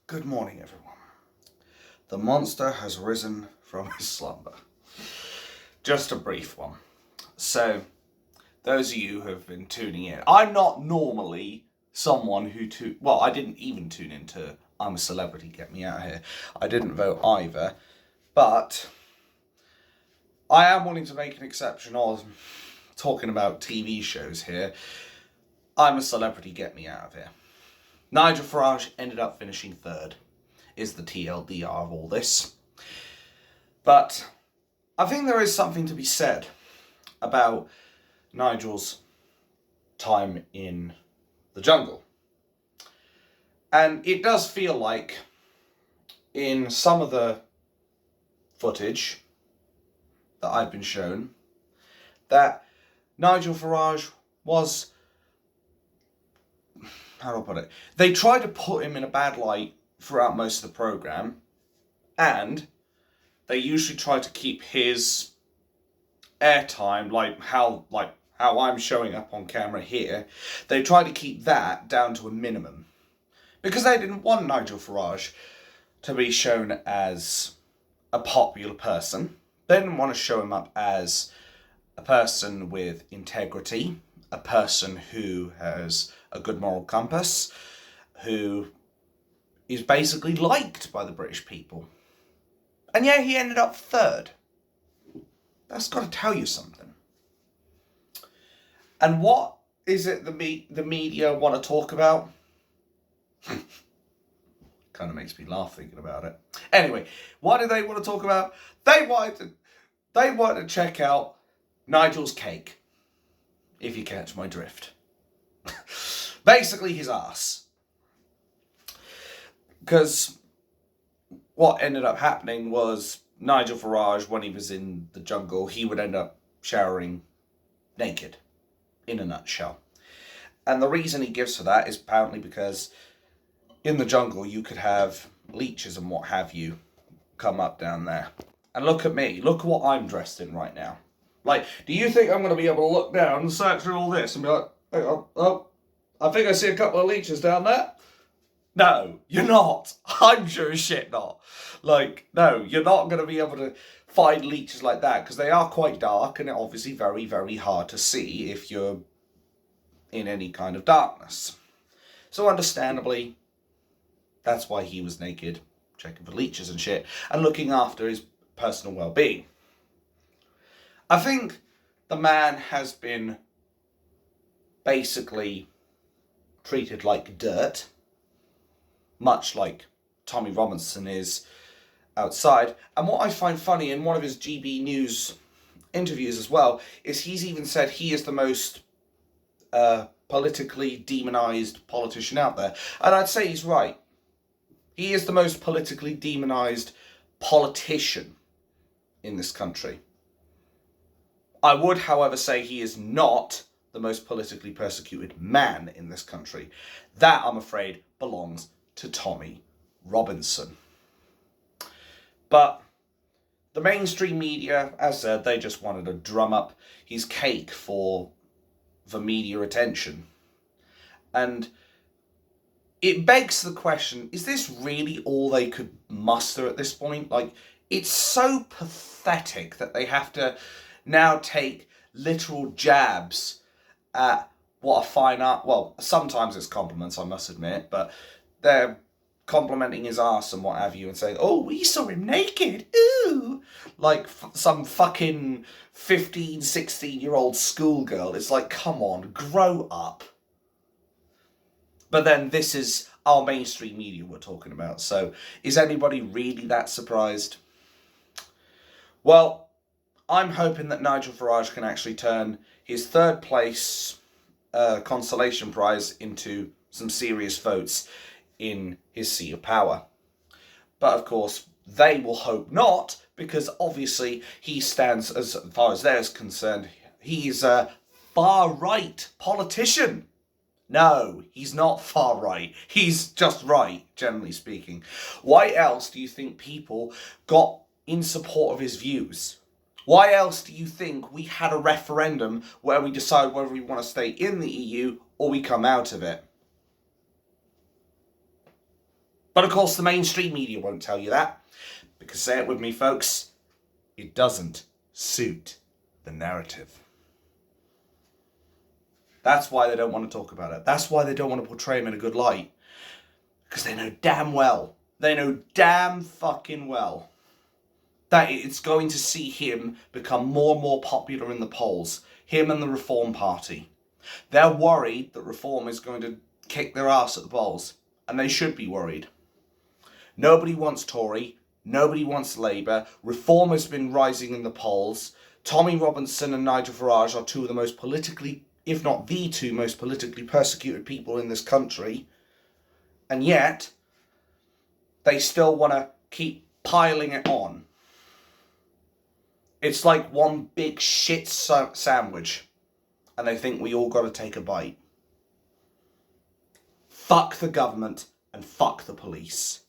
Good morning, everyone. The monster has risen from his slumber. Just a brief one. So, those of you who have been tuning in, I'm not normally someone who I didn't even tune into I'm a Celebrity, Get Me Out of Here. I didn't vote either, but I am wanting to make an exception of talking about TV shows here. I'm a Celebrity, Get Me Out of Here. Nigel Farage ended up finishing third, is the TLDR of all this. But I think there is something to be said about Nigel's time in the jungle. And it does feel like in some of the footage that I've been shown that Nigel Farage was, how do I put it? They tried to put him in a bad light throughout most of the programme, and they usually try to keep his airtime, like how I'm showing up on camera here, they try to keep that down to a minimum. Because they didn't want Nigel Farage to be shown as a popular person. They didn't want to show him up as a person with integrity, a person who has a good moral compass, who is basically liked by the British people. And yeah, he ended up third. That's got to tell you something. And what is it the media want to talk about? Kind of makes me laugh thinking about it. Anyway, what do they want to talk about? They wanted to check out Nigel's cake, if you catch my drift. Basically his ass. Because what ended up happening was Nigel Farage, when he was in the jungle, he would end up showering naked, in a nutshell. And the reason he gives for that is apparently because in the jungle you could have leeches and what have you come up down there. And look at me, look at what I'm dressed in right now. Like, do you think I'm going to be able to look down and search through all this and be like, oh, I think I see a couple of leeches down there? No, you're not. I'm sure as shit not. Like, no, you're not going to be able to find leeches like that because they are quite dark and obviously very, very hard to see if you're in any kind of darkness. So understandably, that's why he was naked, checking for leeches and shit, and looking after his personal well-being. I think the man has been basically treated like dirt, much like Tommy Robinson is outside. And what I find funny in one of his GB News interviews as well is he's even said he is the most politically demonised politician out there. And I'd say he's right. He is the most politically demonised politician in this country. I would, however, say he is not the most politically persecuted man in this country. That, I'm afraid, belongs to Tommy Robinson. But the mainstream media, as said, they just wanted to drum up his cake for the media attention. And it begs the question, is this really all they could muster at this point? Like, it's so pathetic that they have to now take literal jabs at what a fine art. Well, sometimes it's compliments, I must admit, but they're complimenting his ass and what have you and saying, oh, we saw him naked, ooh, like some fucking 15, 16-year-old schoolgirl. It's like, come on, grow up. But then this is our mainstream media we're talking about, so is anybody really that surprised? Well, I'm hoping that Nigel Farage can actually turn his third place consolation prize into some serious votes in his seat of power. But of course, they will hope not, because obviously he stands, as far as they're concerned, he's a far-right politician. No, he's not far right. He's just right, generally speaking. Why else do you think people got in support of his views? Why else do you think we had a referendum where we decide whether we want to stay in the EU or we come out of it? But of course the mainstream media won't tell you that, because, say it with me folks, it doesn't suit the narrative. That's why they don't want to talk about it. That's why they don't want to portray him in a good light. Because they know damn well, they know damn fucking well, that it's going to see him become more and more popular in the polls. Him and the Reform Party. They're worried that Reform is going to kick their ass at the polls. And they should be worried. Nobody wants Tory. Nobody wants Labour. Reform has been rising in the polls. Tommy Robinson and Nigel Farage are two of the most politically, if not the two most politically persecuted people in this country. And yet, they still want to keep piling it on. It's like one big shit sandwich. And they think we all got to take a bite. Fuck the government and fuck the police.